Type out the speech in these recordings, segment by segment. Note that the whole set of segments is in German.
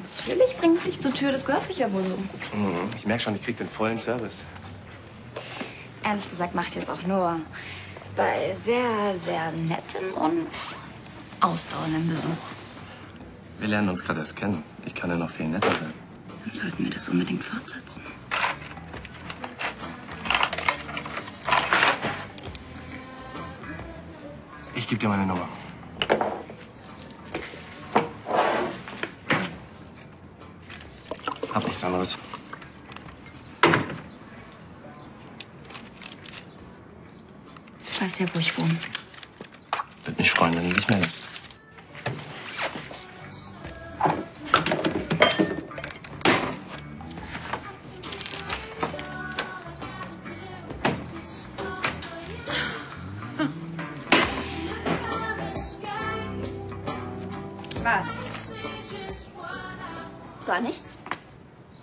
Natürlich, bring dich zur Tür, das gehört sich ja wohl so. Mhm. Ich merke schon, ich krieg den vollen Service. Ehrlich gesagt macht ihr es auch nur bei sehr, sehr nettem und ausdauerndem Besuch. Wir lernen uns gerade erst kennen. Ich kann ja noch viel netter sein. Dann sollten wir das unbedingt fortsetzen. Ich gebe dir meine Nummer. Hab nichts anderes. Ich weiß ja, wo ich wohne. Würde mich freuen, wenn du dich meldest. Was? Gar nichts.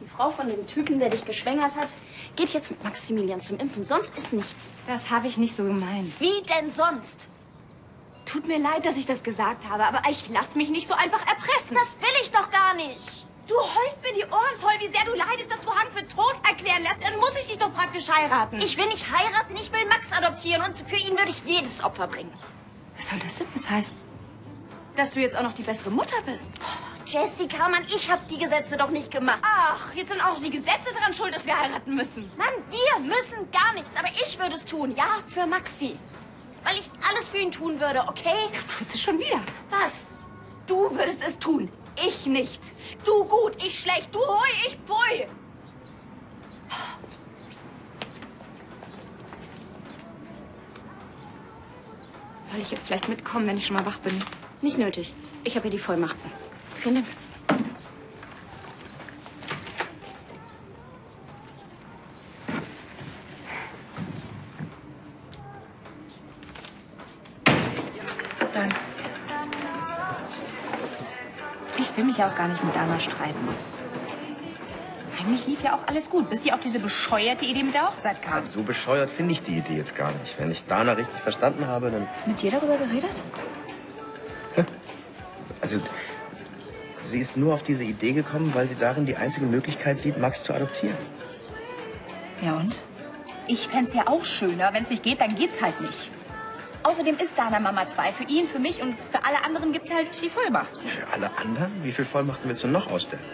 Die Frau von dem Typen, der dich geschwängert hat, geht jetzt mit Maximilian zum Impfen. Sonst ist nichts. Das habe ich nicht so gemeint. Wie denn sonst? Tut mir leid, dass ich das gesagt habe, aber ich lass mich nicht so einfach erpressen. Das will ich doch gar nicht. Du heulst mir die Ohren voll, wie sehr du leidest, dass du Hank für tot erklären lässt. Dann muss ich dich doch praktisch heiraten. Ich will nicht heiraten, ich will Max adoptieren und für ihn würde ich jedes Opfer bringen. Was soll das denn jetzt heißen? Dass du jetzt auch noch die bessere Mutter bist? Jessica, Mann, ich habe die Gesetze doch nicht gemacht. Ach, jetzt sind auch die Gesetze daran schuld, dass wir heiraten müssen. Mann, wir müssen gar nichts, aber ich würde es tun, ja, für Maxi. Weil ich alles für ihn tun würde, okay? Du tust es schon wieder. Was? Du würdest es tun, ich nicht. Du gut, ich schlecht, du hui, ich pfui. Soll ich jetzt vielleicht mitkommen, wenn ich schon mal wach bin? Nicht nötig. Ich habe hier die Vollmachten. Vielen Dank. Danke. Ich will mich ja auch gar nicht mit Dana streiten. Eigentlich lief ja auch alles gut, bis sie auf diese bescheuerte Idee mit der Hochzeit kam. So bescheuert finde ich die Idee jetzt gar nicht. Wenn ich Dana richtig verstanden habe, dann... Mit dir darüber geredet? Also, sie ist nur auf diese Idee gekommen, weil sie darin die einzige Möglichkeit sieht, Max zu adoptieren. Ja und? Ich fänd's ja auch schöner. Wenn es nicht geht, dann geht's halt nicht. Außerdem ist Dana Mama 2. Für ihn, für mich und für alle anderen gibt's halt die Vollmacht. Für alle anderen? Wie viel Vollmachten willst du noch ausstellen?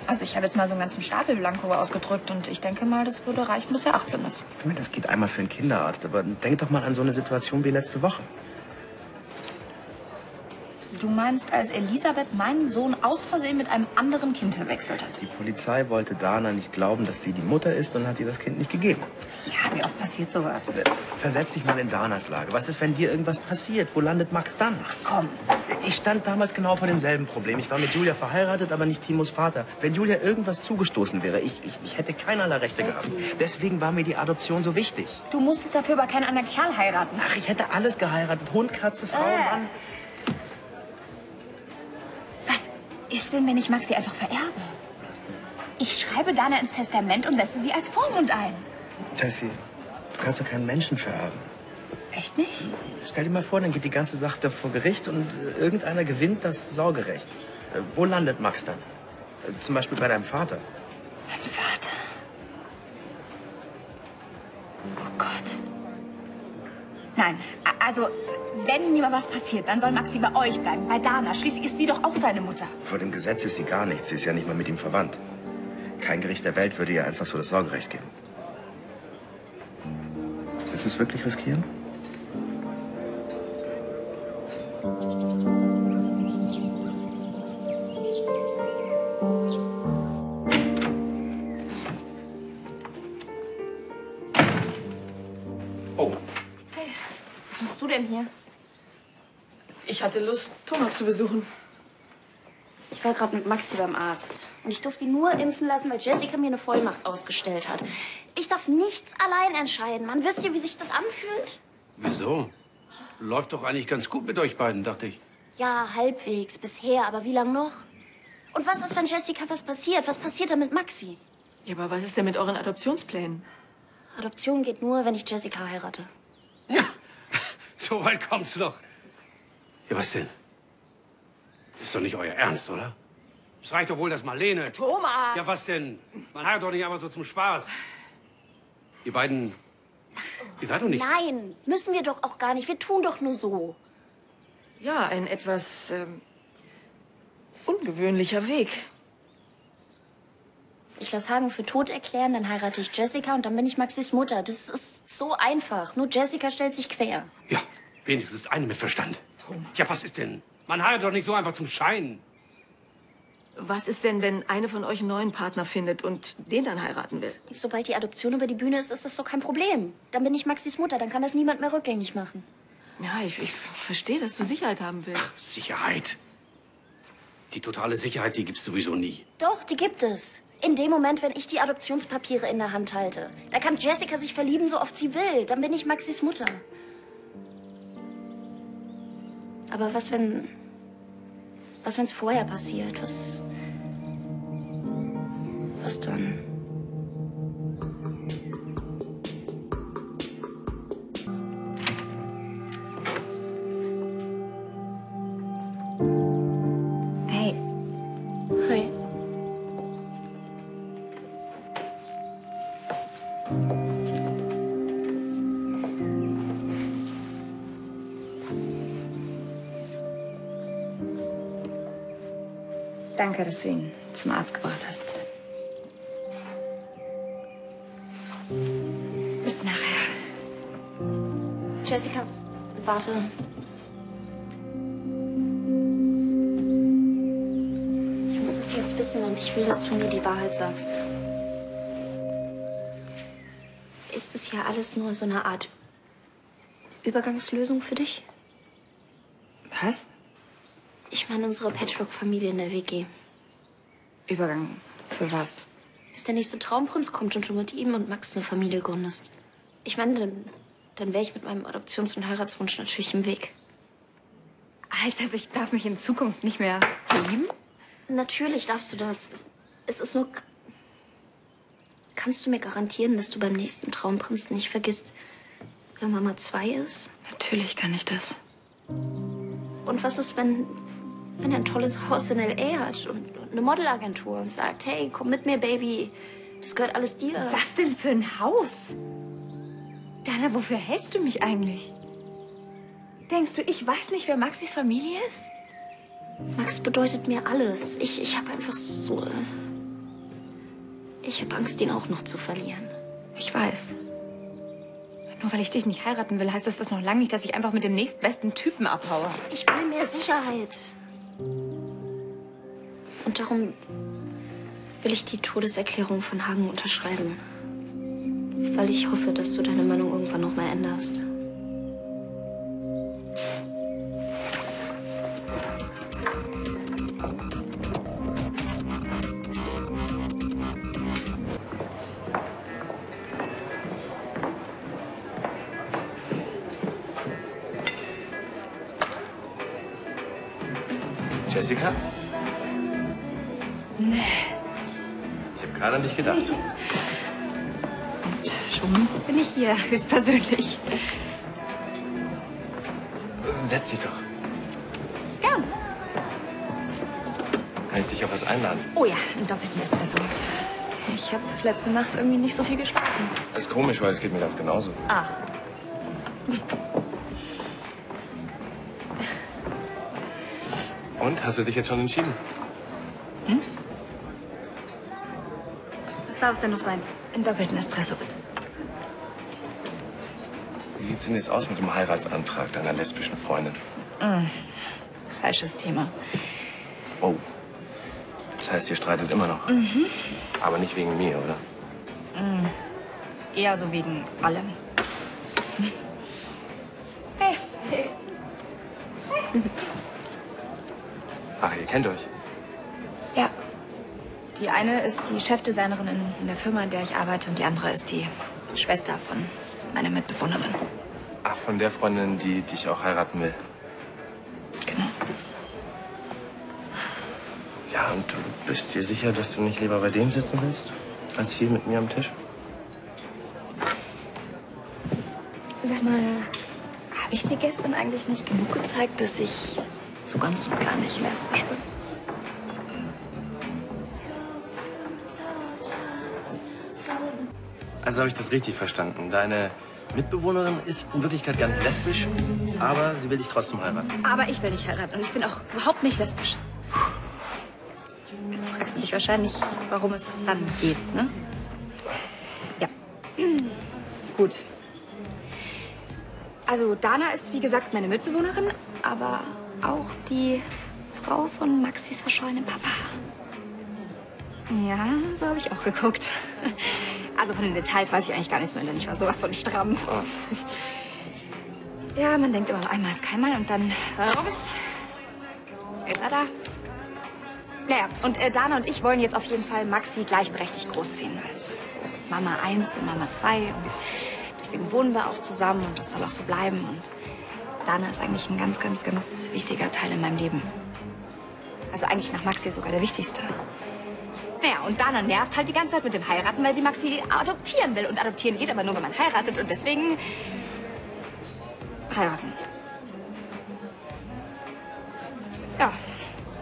Also ich habe jetzt mal so einen ganzen Stapel Blanko ausgedrückt und ich denke mal, das würde reichen, bis er 18 ist. Ich meine, das geht einmal für einen Kinderarzt, aber denk doch mal an so eine Situation wie letzte Woche. Du meinst, als Elisabeth meinen Sohn aus Versehen mit einem anderen Kind verwechselt hat? Die Polizei wollte Dana nicht glauben, dass sie die Mutter ist und hat ihr das Kind nicht gegeben. Ja, wie oft passiert sowas? Versetz dich mal in Danas Lage. Was ist, wenn dir irgendwas passiert? Wo landet Max dann? Ach komm. Ich stand damals genau vor demselben Problem. Ich war mit Julia verheiratet, aber nicht Timos Vater. Wenn Julia irgendwas zugestoßen wäre, ich hätte keinerlei Rechte gehabt. Deswegen war mir die Adoption so wichtig. Du musstest dafür aber keinen anderen Kerl heiraten. Ach, ich hätte alles geheiratet. Hund, Katze, Frau, Mann. Was ist denn, wenn ich Maxi einfach vererbe? Ich schreibe Dana ins Testament und setze sie als Vormund ein. Jessie, du kannst doch keinen Menschen vererben. Echt nicht? Stell dir mal vor, dann geht die ganze Sache da vor Gericht und irgendeiner gewinnt das Sorgerecht. Wo landet Max dann? Zum Beispiel bei deinem Vater. Mein Vater. Oh Gott. Nein, also, wenn mir mal was passiert, dann soll Maxi bei euch bleiben, bei Dana. Schließlich ist sie doch auch seine Mutter. Vor dem Gesetz ist sie gar nichts. Sie ist ja nicht mal mit ihm verwandt. Kein Gericht der Welt würde ihr einfach so das Sorgerecht geben. Willst du es wirklich riskieren? Oh, Hey, was machst du denn hier? Ich hatte Lust, Thomas zu besuchen. Ich war gerade mit Maxi beim Arzt. Und ich durfte ihn nur impfen lassen, weil Jessica mir eine Vollmacht ausgestellt hat. Ich darf nichts allein entscheiden, Mann. Wisst ihr, wie sich das anfühlt? wieso? Läuft doch eigentlich ganz gut mit euch beiden, dachte ich. Ja, halbwegs, bisher. Aber wie lange noch? Und was ist, wenn Jessica was passiert? Was passiert dann mit Maxi? Ja, aber was ist denn mit euren Adoptionsplänen? Adoption geht nur, wenn ich Jessica heirate. Ja, so weit kommt's doch. Ja, was denn? Ist doch nicht euer Ernst, oder? Es reicht doch wohl, dass Marlene... Thomas! Ja, was denn? Man heiratet doch nicht einfach so zum Spaß. Ihr beiden... Ihr seid doch nicht... Nein, müssen wir doch auch gar nicht. Wir tun doch nur so. Ja, ein etwas ungewöhnlicher Weg. Ich lasse Hagen für tot erklären, dann heirate ich Jessica und dann bin ich Maxis Mutter. Das ist so einfach. Nur Jessica stellt sich quer. Ja, wenigstens eine mit Verstand. Ja, was ist denn? Man heiratet doch nicht so einfach zum Schein. Was ist denn, wenn eine von euch einen neuen Partner findet und den dann heiraten will? Sobald die Adoption über die Bühne ist, ist das doch kein Problem. Dann bin ich Maxis Mutter, dann kann das niemand mehr rückgängig machen. Ja, ich verstehe, dass du Sicherheit haben willst. Sicherheit. Die totale Sicherheit, die gibt's sowieso nie. Doch, die gibt es. In dem Moment, wenn ich die Adoptionspapiere in der Hand halte. Da kann Jessica sich verlieben, so oft sie will. Dann bin ich Maxis Mutter. Aber was, wenn... Was, wenn's vorher passiert? Was dann? Hey, Hi. danke, dass du ihn zum Arzt gebracht hast. Bis nachher. Jessica, warte. Ich muss das jetzt wissen und ich will, dass du mir die Wahrheit sagst. Ist es hier alles nur so eine Art Übergangslösung für dich? Was? Ich meine, unsere Patchwork-Familie in der WG. Übergang für was? Bis der nächste Traumprinz kommt und du mit ihm und Max eine Familie gründest. Ich meine, dann wäre ich mit meinem Adoptions- und Heiratswunsch natürlich im Weg. Heißt das, ich darf mich in Zukunft nicht mehr verlieben? Natürlich darfst du das. Es ist nur... Kannst du mir garantieren, dass du beim nächsten Traumprinz nicht vergisst, wer Mama 2 ist? Natürlich kann ich das. Und was ist, wenn er ein tolles Haus in L.A. hat und eine Modelagentur und sagt, hey, komm mit mir, Baby, das gehört alles dir. Was denn für ein Haus? Dana, wofür hältst du mich eigentlich? Denkst du, ich weiß nicht, wer Maxis Familie ist? Max bedeutet mir alles. Ich habe einfach so... Ich habe Angst, ihn auch noch zu verlieren. Ich weiß. Nur weil ich dich nicht heiraten will, heißt das doch noch lange nicht, dass ich einfach mit dem nächstbesten Typen abhaue. Ich will mehr Sicherheit. Und darum will ich die Todeserklärung von Hagen unterschreiben. Weil ich hoffe, dass du deine Meinung irgendwann noch mal änderst. Jessica? Nee. Ich habe gerade an dich gedacht. Und schon bin ich hier, höchstpersönlich. Setz dich doch. Gern. Kann ich dich auf was einladen? Oh ja, einen doppelten Espresso. Ich habe letzte Nacht irgendwie nicht so viel geschlafen. Das ist komisch, weil es geht mir ganz genauso. Ah. Und, hast du dich jetzt schon entschieden? Was darf es denn noch sein? Einen doppelten Espresso, bitte. Wie sieht's denn jetzt aus mit dem Heiratsantrag deiner lesbischen Freundin? Falsches Thema. Oh. Das heißt, ihr streitet immer noch? Aber nicht wegen mir, oder? Eher so wegen allem. Hey. Ach, ihr kennt euch? Ja. Die eine ist die Chefdesignerin in der Firma, in der ich arbeite, und die andere ist die Schwester von meiner Mitbewohnerin. Ach, von der Freundin, die dich auch heiraten will. Genau. Ja, und du bist dir sicher, dass du nicht lieber bei denen sitzen willst, als hier mit mir am Tisch? Sag mal, habe ich dir gestern eigentlich nicht genug gezeigt, dass ich so ganz und gar nicht lesbisch bin? Also habe ich das richtig verstanden. Deine Mitbewohnerin ist in Wirklichkeit gar nicht lesbisch, aber sie will dich trotzdem heiraten. Aber ich will nicht heiraten und ich bin auch überhaupt nicht lesbisch. Jetzt fragst du dich wahrscheinlich, warum es dann geht, ne? Ja. Gut. Also Dana ist, wie gesagt, meine Mitbewohnerin, aber auch die Frau von Maxis verschollenem Papa. Ja, so habe ich auch geguckt. Also von den Details weiß ich eigentlich gar nichts mehr, denn ich war sowas von stramm. Ja, man denkt immer, einmal ist keinmal und dann ist er da. Naja, und Dana und ich wollen jetzt auf jeden Fall Maxi gleichberechtigt großziehen. Als so Mama 1 und Mama 2. Und deswegen wohnen wir auch zusammen und das soll auch so bleiben. Und Dana ist eigentlich ein ganz, ganz, ganz wichtiger Teil in meinem Leben. Also eigentlich nach Maxi sogar der wichtigste. Naja, und Dana nervt halt die ganze Zeit mit dem Heiraten, weil sie Maxi adoptieren will. Und adoptieren geht aber nur, wenn man heiratet. Und deswegen heiraten. Ja,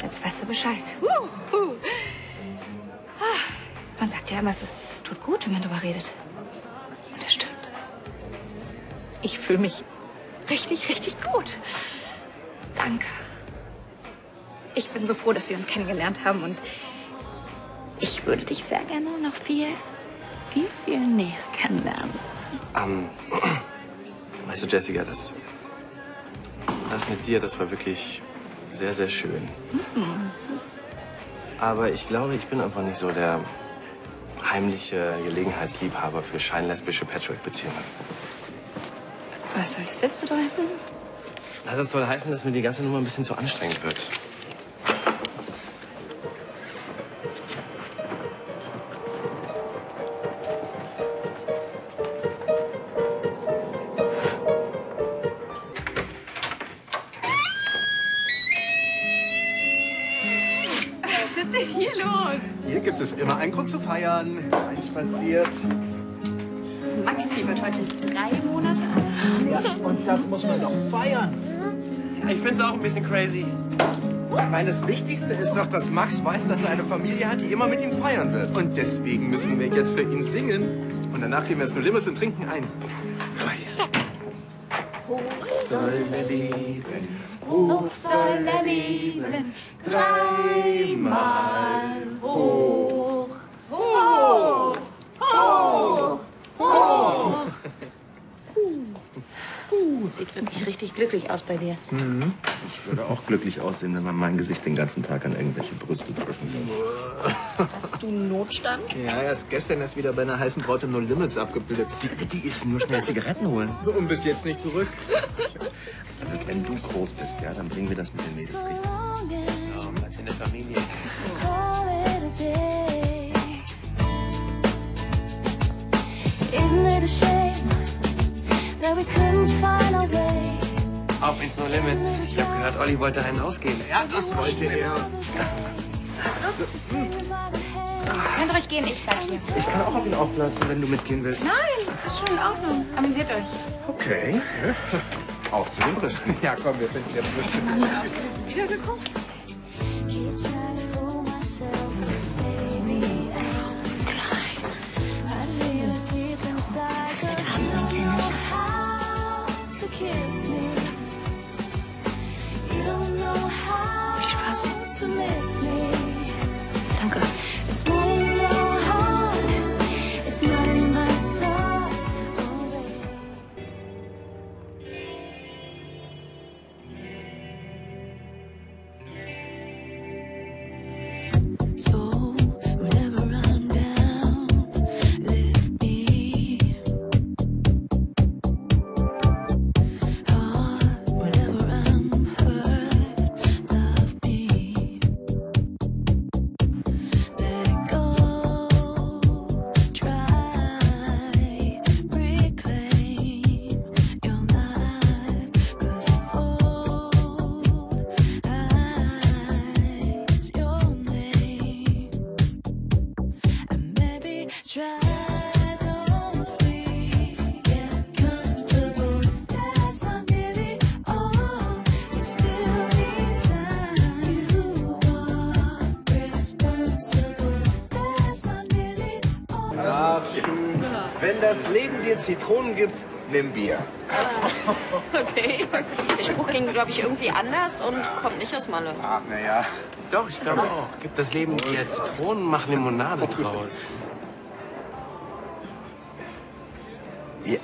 jetzt weißt du Bescheid. Man sagt ja immer, es tut gut, wenn man darüber redet. Und das stimmt. Ich fühle mich richtig, richtig gut. Danke. Ich bin so froh, dass wir uns kennengelernt haben und ich würde dich sehr gerne noch viel, viel, viel näher kennenlernen. Weißt du, Jessica, das mit dir, das war wirklich sehr, sehr schön. Aber ich glaube, ich bin einfach nicht so der heimliche Gelegenheitsliebhaber für scheinlesbische Patchwork-Beziehungen. Was soll das jetzt bedeuten? Na, das soll heißen, dass mir die ganze Nummer ein bisschen zu anstrengend wird. Was ist denn hier los? Hier gibt es immer einen Grund zu feiern. Einspaziert. Maxi wird heute 3 Monate alt. Ja, und das muss man doch feiern. Ich find's auch ein bisschen crazy. Ich meine, das Wichtigste ist doch, dass Max weiß, dass er eine Familie hat, die immer mit ihm feiern wird. Und deswegen müssen wir jetzt für ihn singen. Und danach gehen wir jetzt nur Limits und trinken ein. Hoch Soll er leben, hoch soll er leben, dreimal hoch, hoch, hoch, hoch. Sieht wirklich richtig glücklich aus bei dir. Ich würde auch glücklich aussehen, wenn man mein Gesicht den ganzen Tag an irgendwelche Brüste drücken würde. Hast du einen Notstand? Ja, erst gestern ist wieder bei einer heißen Braut im No Limits abgeblitzt. Die ist nur schnell Zigaretten holen. Und bis jetzt nicht zurück. Also wenn du groß bist, ja, dann bringen wir das mit den Mädels richtig. Ja, bleibt in der Familie. Isn't it a shame that we couldn't find a way? Auf ins No Limits. Ich habe gehört, Olli wollte einen ausgehen. Ja, das wollte er. Könnt ihr euch gehen, ich bleib hier. Ich kann auch auf ihn aufplatzen, wenn du mitgehen willst. Nein, ist schon in Ordnung. Amüsiert euch. Okay. Auch zu den Brüsten. Ja, komm, wir finden jetzt Brüste. Wieder geguckt? Keep trying to fool myself, baby. I feel it deep inside. Don't know how to kiss me. You don't know how to miss me. Danke. It's not in your heart. It's not in my stars. Oh, baby. So whenever I'm down, lift me. Heart, whenever I'm hurt, love me. Wenn das Leben dir Zitronen gibt, nimm Bier. Okay. Der Spruch ging, glaube ich, irgendwie anders und kommt nicht aus Malle. Ach, naja. Doch, ich glaube auch. Gibt das Leben dir Zitronen, mach Limonade draus.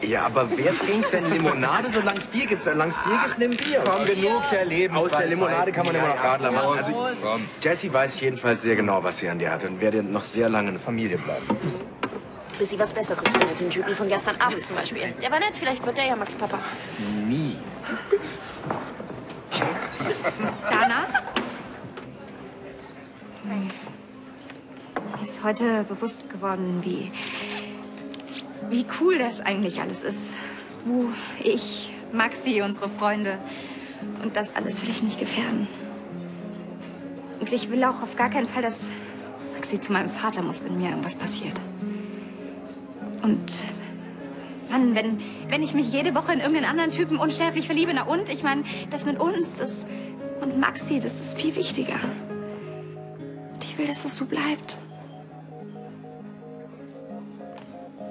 Ja, aber wer trinkt denn Limonade, solange es Bier gibt? Solange es Bier gibt, nimm Bier. Komm, genug der Lebensweisheit. Aus der Limonade kann man immer noch Radler machen. Also, Jessie weiß jedenfalls sehr genau, was sie an dir hat und werde noch sehr lange eine Familie bleiben. Bis sie was Besseres findet, den Typen von gestern Abend zum Beispiel. Der war nett, vielleicht wird der ja Max Papa. Nie. Dana? Mir ist heute bewusst geworden, wie cool das eigentlich alles ist. Du, ich, Maxi, unsere Freunde. Und das alles will ich nicht gefährden. Und ich will auch auf gar keinen Fall, dass Maxi zu meinem Vater muss, wenn mir irgendwas passiert. Und Mann, wenn ich mich jede Woche in irgendeinen anderen Typen unsterblich verliebe, na und? Ich meine, das mit uns, das und Maxi, das ist viel wichtiger. Und ich will, dass das so bleibt.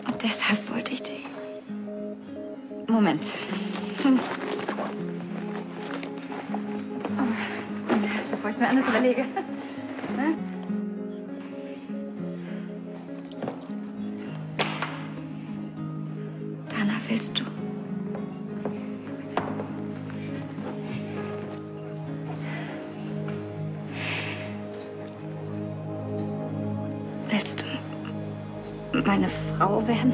Und deshalb wollte ich dich. Moment. Bevor ich es mir anders überlege. Dana, willst du? Willst du meine Frau werden?